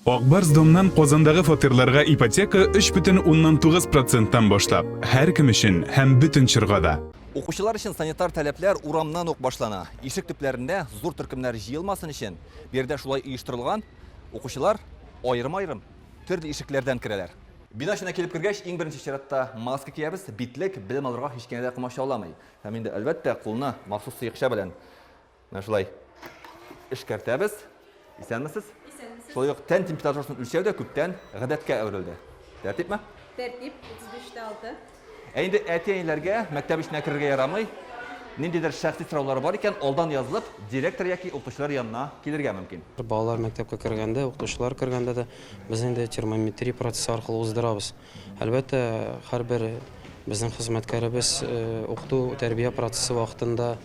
Akbarz domdan Qozondagi fatirlarga ipoteka 3,9%dan boshlab, har kim uchun ham butun chirg'ada. Оқушылар үшін санитар таләпләр урамнан ук башлана. Ишек төпләрендә зур төркемнәр җыелмасын өчен бердә шулай оештырылган, оқучылар айрым-айрым төрле ишекләрдән керәләр. Бина эченә килеп кергәч, иң беренче чиратта маска киябез, битлек, белем алырга һич кенә дә комачауламый. Һәм инде әлбәттә кулны махсус сыекча белән менә шулай эшкәртәбез. Исәнмесез? Исәнмесез. Шулай ук тән температурасын үлчәү дә күптән гадәткә әверелде. Тәртипме? Тәртип 35-6. Әйнде әтиәниләргә мәктәп эченә керергә ярамый. Ниндидер шәхси сораулар бар икән, алдан язылып, директор яки укытучылар янына килергә мөмкин. Балалар мәктәпкә кергәндә, укытучылар кергәндә дә без инде термометрия процессы аркылы уздырабыз. Әлбәттә, һәрбер безнең хезмәткәребез укыту, тәрбия процессы вакытында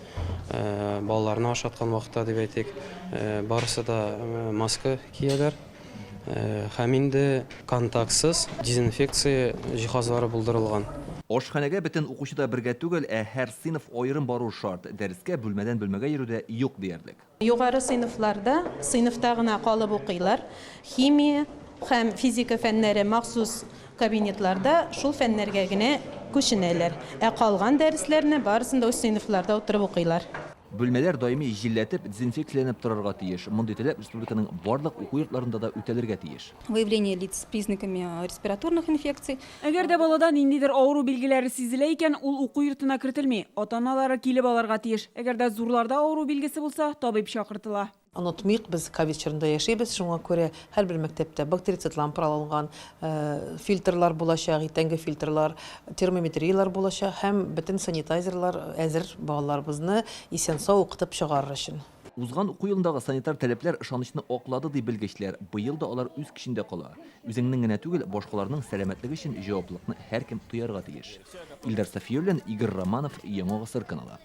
балаларны ашаткан вакытта дип әйтик, барысы да маска кияләр. Һәм инде контактсыз дезинфекция җиһазлары булдырылган. Ашханәгә бөтен укучы да бергә түгел, һәр сыйныф аерым бару шарт. Дәрескә бүлмәдән бүлмәгә йөрүдә юк диярлек. Югары сыйныфларда, сыйныфта гына калып укыйлар. Химия һәм физика фәннәре махсус кабинетларда шул фәннәргә генә күченәләр. Калган дәресләрне барысында үз сыйныфларда утырып укыйлар. Бүлмәләр даими җилләтеп, дезинфекцияләнеп торырга тиеш. Мондый таләп республиканың барлык уку йортларында да үтәлергә тиеш. Выявление лиц с признаками респираторных инфекций. Әгәр дә балада ниндидер авыру билгеләре сизелә икән, ул уку йортына кертелми. Ата-аналары килеп алырга тиеш. Әгәр дә зурларда авыру билгесе булса, табиб чакыртыла. Unutmayıq, biz COVID çağında yaşayırız. Şuna göre her bir mektepte baktericid lamparalanğan filtrlar bulaşaq, itəngi filtrlar, termometriyalar bulaşaq, həm bütün sanitizerlar əzir балаларыбызны исән-сау укытып чыгарыр өчен. Узган уку елындагы санитар таләпләр ышанычны аклады ди белгечләр. Быел да алар үз көчендә кала. Үзеңнең генә түгел, башкаларның сәламәтлеге өчен җаваплылыкны һәркем тоярга тиеш. Илдар Сафиуллин, Игорь Романов, Яңа Гасыр каналы.